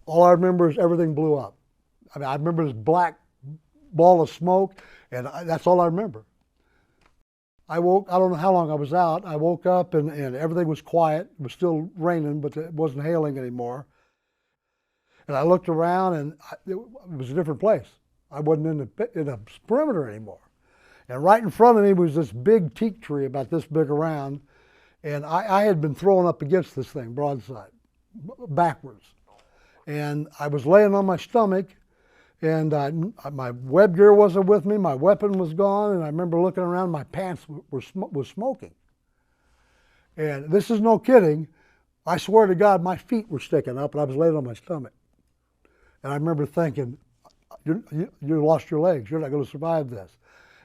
All I remember is everything blew up. I mean, I remember this black ball of smoke, and that's all I remember. I don't know how long I was out. I woke up and everything was quiet. It was still raining, but it wasn't hailing anymore. And I looked around, and it was a different place. I wasn't in the perimeter anymore. And right in front of me was this big teak tree about this big around, and I had been thrown up against this thing broadside, backwards. And I was laying on my stomach, and my web gear wasn't with me, my weapon was gone, and I remember looking around, my pants was smoking. And this is no kidding, I swear to God, my feet were sticking up, and I was laying on my stomach. And I remember thinking, you lost your legs, you're not going to survive this.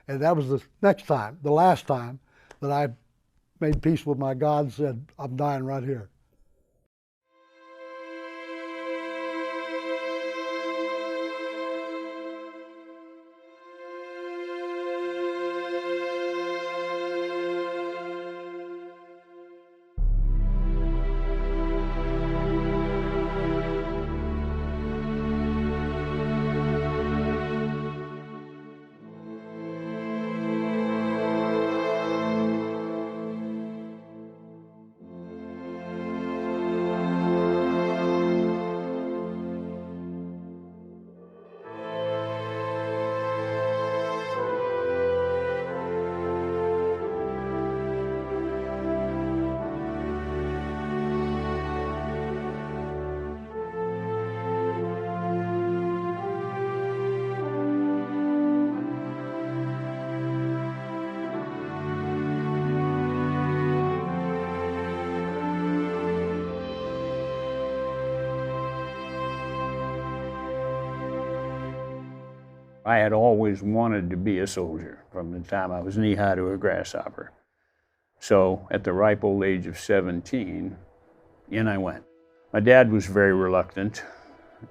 And that was the last time that I made peace with my God and said, I'm dying right here. I had always wanted to be a soldier from the time I was knee-high to a grasshopper. So at the ripe old age of 17, in I went. My dad was very reluctant.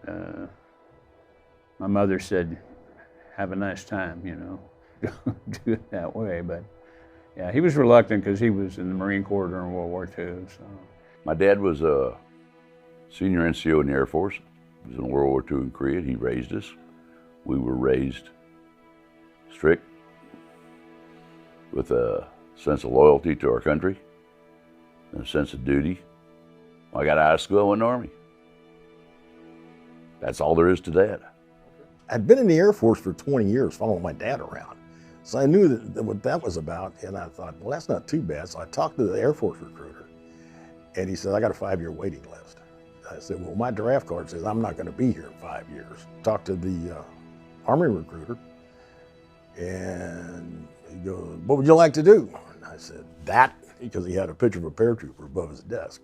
My mother said, have a nice time, you know, do it that way. But yeah, he was reluctant because he was in the Marine Corps during World War II. So. My dad was a senior NCO in the Air Force. He was in World War II in Korea. He raised us. We were raised strict with a sense of loyalty to our country and a sense of duty. When I got out of school, I went in the Army. That's all there is to that. I'd been in the Air Force for 20 years following my dad around. So I knew what that was about, and I thought, well, that's not too bad. So I talked to the Air Force recruiter, and he said, I got a 5-year waiting list. I said, well, my draft card says I'm not going to be here in 5 years. Talked to the Army recruiter, and he goes, what would you like to do? And I said, that, because he had a picture of a paratrooper above his desk.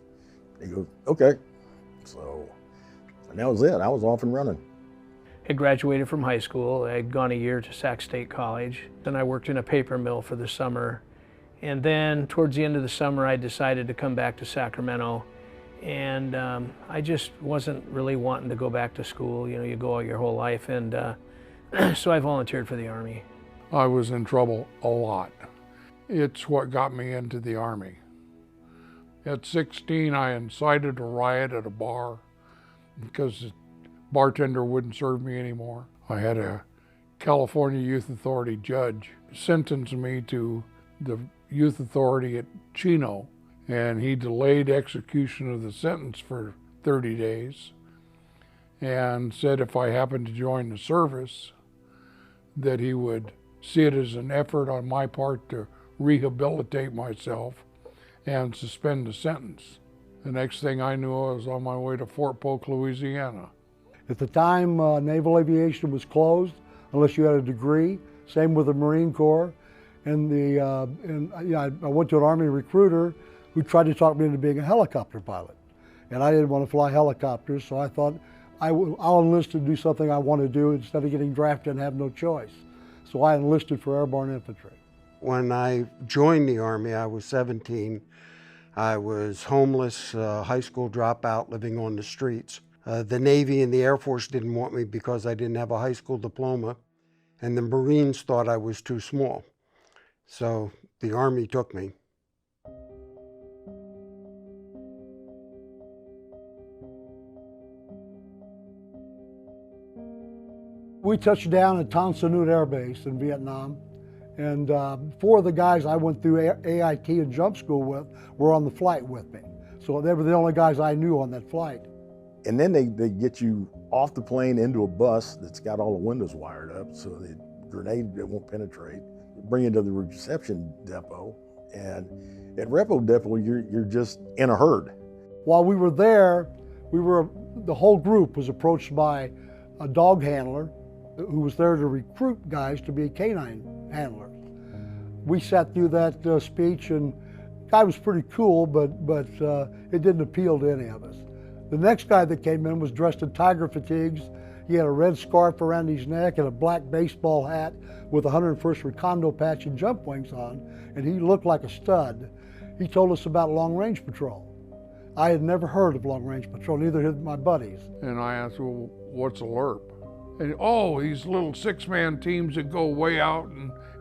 He goes, okay. So, and that was it. I was off and running. I graduated from high school. I had gone a year to Sac State College. Then I worked in a paper mill for the summer. And then towards the end of the summer, I decided to come back to Sacramento. And I just wasn't really wanting to go back to school. You know, you go all your whole life. And so I volunteered for the Army. I was in trouble a lot. It's what got me into the Army. At 16, I incited a riot at a bar because the bartender wouldn't serve me anymore. I had a California Youth Authority judge sentence me to the Youth Authority at Chino, and he delayed execution of the sentence for 30 days and said if I happened to join the service, that he would see it as an effort on my part to rehabilitate myself and suspend the sentence. The next thing I knew, I was on my way to Fort Polk, Louisiana. At the time, naval aviation was closed unless you had a degree. Same with the Marine Corps. And I went to an Army recruiter who tried to talk me into being a helicopter pilot. And I didn't want to fly helicopters, so I thought I'll enlist to do something I want to do instead of getting drafted and have no choice. So I enlisted for airborne infantry. When I joined the Army, I was 17. I was homeless, high school dropout, living on the streets. The Navy and the Air Force didn't want me because I didn't have a high school diploma, and the Marines thought I was too small. So the Army took me. We touched down at Tan Son Nhut Air Base in Vietnam, and 4 of the guys I went through AIT and jump school with were on the flight with me. So they were the only guys I knew on that flight. And then they get you off the plane into a bus that's got all the windows wired up so the grenade won't penetrate. Bring you to the reception depot, and at repo depot you're just in a herd. While we were there, the whole group was approached by a dog handler who was there to recruit guys to be canine handlers. We sat through that speech, and the guy was pretty cool, but it didn't appeal to any of us. The next guy that came in was dressed in tiger fatigues. He had a red scarf around his neck and a black baseball hat with a 101st Recondo patch and jump wings on, and he looked like a stud. He told us about long-range patrol. I had never heard of long-range patrol, neither had my buddies. And I asked, well, what's LRRP? And oh, these little 6-man teams that go way out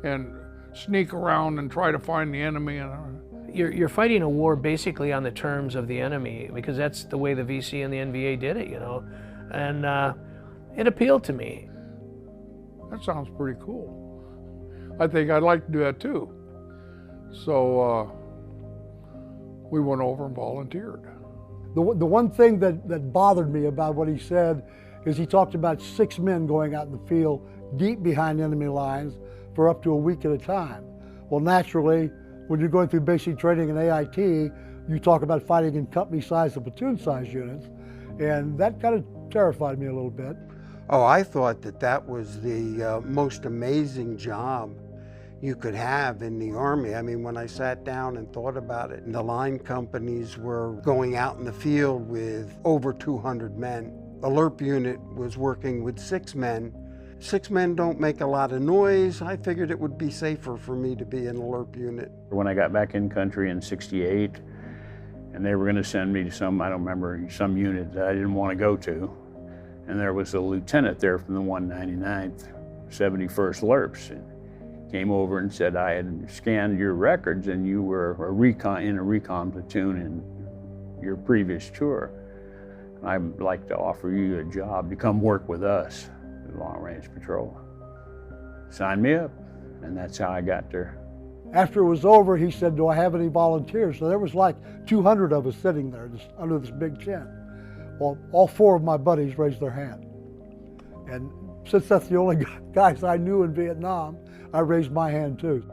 and sneak around and try to find the enemy. And You're fighting a war basically on the terms of the enemy, because that's the way the VC and the NVA did it, you know. And it appealed to me. that sounds pretty cool. I think I'd like to do that too. So we went over and volunteered. The one thing that bothered me about what he said is he talked about 6 men going out in the field deep behind enemy lines for up to a week at a time. Well, naturally, when you're going through basic training in AIT, you talk about fighting in company-sized and platoon-sized units, and that kind of terrified me a little bit. Oh, I thought that was the most amazing job you could have in the Army. I mean, when I sat down and thought about it, the line companies were going out in the field with over 200 men. The LRRP unit was working with 6 men. 6 men don't make a lot of noise. I figured it would be safer for me to be in a LRRP unit. When I got back in country in '68, and they were going to send me to some, I don't remember, some unit that I didn't want to go to, and there was a lieutenant there from the 199th, 71st LRRPs, and came over and said, I had scanned your records and you were in a recon platoon in your previous tour. I'd like to offer you a job to come work with us in long range patrol. Sign me up, and that's how I got there. After it was over, he said, do I have any volunteers? So there was like 200 of us sitting there just under this big tent. Well, all 4 of my buddies raised their hand. And since that's the only guys I knew in Vietnam, I raised my hand too.